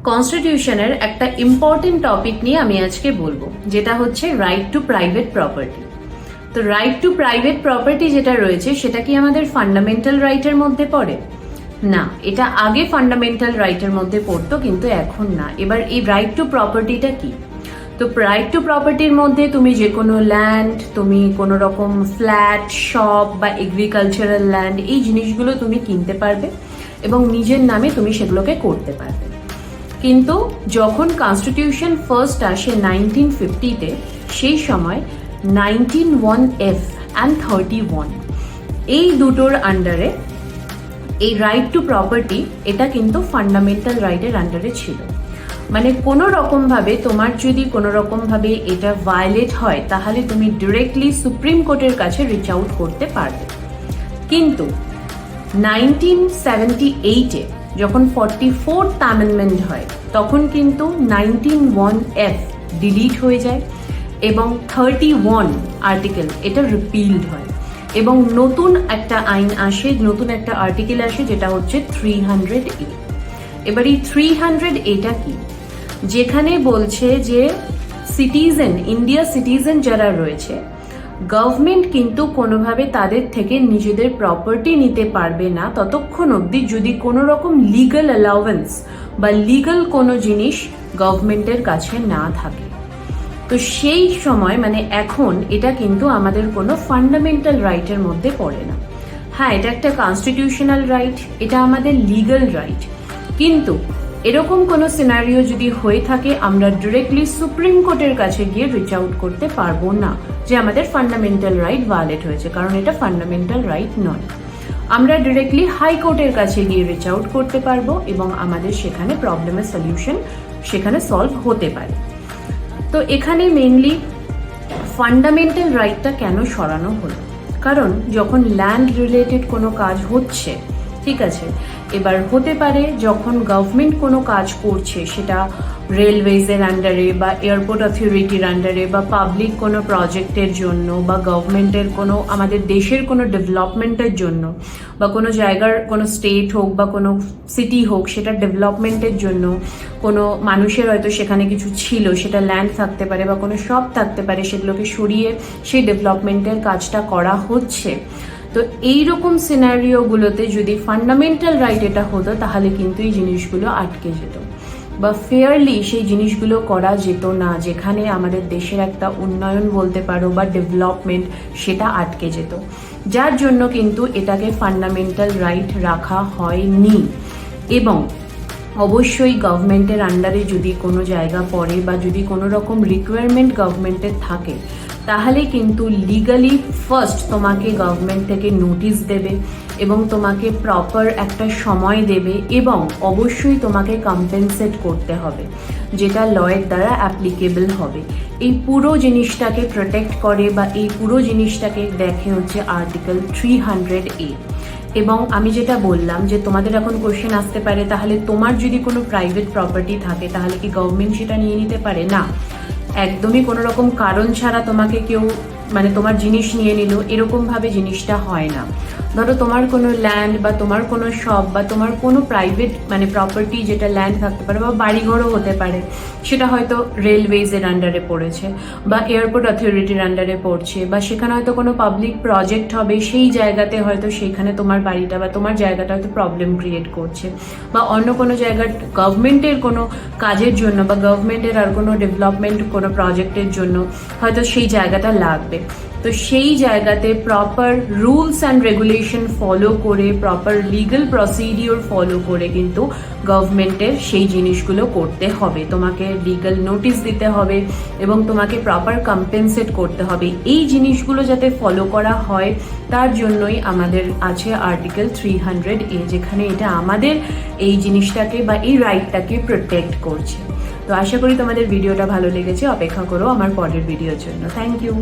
কনস্টিটিউশনের একটা important topic নিয়ে আমি আজকে বলবো, যেটা হচ্ছে রাইট টু প্রাইভেট প্রপার্টি। তো রাইট টু প্রাইভেট প্রপার্টি যেটা রয়েছে সেটা কি আমাদের ফান্ডামেন্টাল রাইটের মধ্যে পড়ে? না, এটা আগে ফান্ডামেন্টাল রাইটের মধ্যে পড়তো, কিন্তু এখন না। এবার এই রাইট টু প্রপার্টিটা কি? তো রাইট টু প্রপার্টির মধ্যে তুমি যে কোনো ল্যান্ড, তুমি কোনো রকম ফ্ল্যাট, শপ বা এগ্রিকালচারাল ল্যান্ড, এই জিনিসগুলো তুমি কিনতে পারবে এবং নিজের নামে তুমি সেগুলোকে করতে পারবে। কিন্তু যখন কনস্টিটিউশন ফার্স্ট আসে 1950-তে, সেই সময় 19(1)(f অ্যান্ড 31 এই দুটোর আন্ডারে এই রাইট টু প্রপার্টি, এটা কিন্তু ফান্ডামেন্টাল রাইটের আন্ডারে ছিল। মানে কোনো রকমভাবে তোমার যদি কোনো রকমভাবে এটা ভায়োলেট হয়, তাহলে তুমি ডিরেক্টলি সুপ্রিম কোর্টের কাছে রিচ আউট করতে পারবে। কিন্তু 1978-এ যখন 44th অ্যামেন্ডমেন্ট হয়, তখন কিন্তু 19(1)(f ডিলিট হয়ে যায় এবং 31 আর্টিকেল এটা রিপিলড হয় এবং নতুন একটা আইন আসে, নতুন একটা আর্টিকেল আসে, যেটা হচ্ছে 300A। এবার এই 300A কি? যেখানে বলছে যে সিটিজেন, ইন্ডিয়া সিটিজেন যারা রয়েছে, গভর্নমেন্ট কিন্তু কোনোভাবে তাদের থেকে নিজেদের প্রপার্টি নিতে পারবে না ততক্ষণ অবধি যদি কোনো রকম লিগাল অ্যালাউয়েন্স বা লিগাল কোনো জিনিস গভর্নমেন্টের কাছে না থাকে। তো সেই সময় মানে এখন এটা কিন্তু আমাদের কোনো ফান্ডামেন্টাল রাইটের মধ্যে পড়ে না। হ্যাঁ, এটা একটা কনস্টিটিউশনাল রাইট, এটা আমাদের লিগাল রাইট, কিন্তু এরকম কোনো সিনারিও যদি হয়ে থাকে, আমরা ডিরেক্টলি সুপ্রিম কোর্টের কাছে গিয়ে রিচ আউট করতে পারবো না যে আমাদের ফান্ডামেন্টাল রাইট ভায়োলেট হয়েছে, কারণ এটা ফান্ডামেন্টাল রাইট নয়। আমরা ডিরেক্টলি হাইকোর্টের কাছে গিয়ে রিচ আউট করতে পারবো এবং আমাদের সেখানে প্রবলেমের সলিউশন সেখানে সলভ হতে পারে। তো এখানে মেইনলি ফান্ডামেন্টাল রাইটটা কেন সরানো হলো? কারণ যখন ল্যান্ড রিলেটেড কোনো কাজ হচ্ছে, ঠিক আছে, এবার হতে পারে যখন গভর্নমেন্ট কোনো কাজ করছে, সেটা রেলওয়েজের আন্ডারে বা এয়ারপোর্ট অথরিটির আন্ডারে বা পাবলিক কোনো প্রজেক্টের জন্য বা গভর্নমেন্টের কোনো আমাদের দেশের কোনো ডেভেলপমেন্টের জন্য বা কোনো জায়গার কোনো স্টেট হোক বা কোনো সিটি হোক, সেটা ডেভেলপমেন্টের জন্য কোনো মানুষের হয়তো সেখানে কিছু ছিল, সেটা ল্যান্ড থাকতে পারে বা কোনো শপ থাকতে পারে, সেগুলোকে সরিয়ে সেই ডেভেলপমেন্টের কাজটা করা হচ্ছে। তো এইরকম সিনারিওগুলোতে যদি ফান্ডামেন্টাল রাইট এটা হতো, তাহলে কিন্তু এই জিনিসগুলো আটকে যেত বা ফেয়ারলি সেই জিনিসগুলো করা যেত না, যেখানে আমাদের দেশের একটা উন্নয়ন বলতে পারো বা ডেভেলপমেন্ট, সেটা আটকে যেত। যার জন্য কিন্তু এটাকে ফান্ডামেন্টাল রাইট রাখা হয়নি। এবং অবশ্যই গভর্নমেন্টের আন্ডারে যদি কোনো জায়গা পড়ে বা যদি কোনো রকম রিকোয়ারমেন্ট গভর্নমেন্টের থাকে, তাহলে কিন্তু লিগালি ফার্স্ট তোমাকে গভর্নমেন্ট থেকে নোটিশ দেবে এবং তোমাকে প্রপার একটা সময় দেবে এবং অবশ্যই তোমাকে কম্পেনসেট করতে হবে, যেটা লয়ের দ্বারা অ্যাপ্লিকেবল হবে। এই পুরো জিনিসটাকে প্রোটেক্ট করে বা এই পুরো জিনিসটাকে দেখে হচ্ছে আর্টিকেল 300A। এবং আমি যেটা বললাম যে তোমাদের এখন কোশ্চেন আসতে পারে, তাহলে তোমার যদি কোনো প্রাইভেট প্রপার্টি থাকে, তাহলে কি গভর্নমেন্ট সেটা নিয়ে নিতে পারে? না, একদমই কোনো রকম কারণ ছাড়া তোমাকে কেউ মানে তোমার জিনিস নিয়ে নিল, এরকমভাবে জিনিসটা হয় না। ধরো তোমার কোনো ল্যান্ড বা তোমার কোনো শপ বা তোমার কোনো প্রাইভেট মানে প্রপার্টি, যেটা ল্যান্ড থাকতে পারে বা বাড়িঘরও হতে পারে, সেটা হয়তো রেলওয়েজের আন্ডারে পড়েছে বা এয়ারপোর্ট অথরিটির আন্ডারে পড়ছে বা সেখানে হয়তো কোনো পাবলিক প্রজেক্ট হবে, সেই জায়গাতে হয়তো সেইখানে তোমার বাড়িটা বা তোমার জায়গাটা হয়তো প্রবলেম ক্রিয়েট করছে, বা অন্য কোনো জায়গার গভর্নমেন্টের কোনো কাজের জন্য বা গভর্নমেন্টের আর কোনো ডেভেলপমেন্ট কোনো প্রজেক্টের জন্য হয়তো সেই জায়গাটা লাগবে। তো সেই জায়গাতে proper rules and regulation follow করে, প্রপার লিগাল প্রসিডিওর ফলো করে কিন্তু গভর্নমেন্টের সেই জিনিসগুলো করতে হবে। তোমাকে লিগাল নোটিশ দিতে হবে এবং তোমাকে প্রপার কম্পেনসেট করতে হবে। এই জিনিসগুলো যাতে ফলো করা হয়, তার জন্যই আমাদের আছে আর্টিকেল 300A, যেখানে এটা আমাদের এই জিনিসটাকে বা এই রাইটটাকে প্রোটেক্ট করছে। তো আশা করি তোমাদের ভিডিওটা ভালো লেগেছে। অপেক্ষা করো আমার পরের ভিডিওর জন্য। Thank you.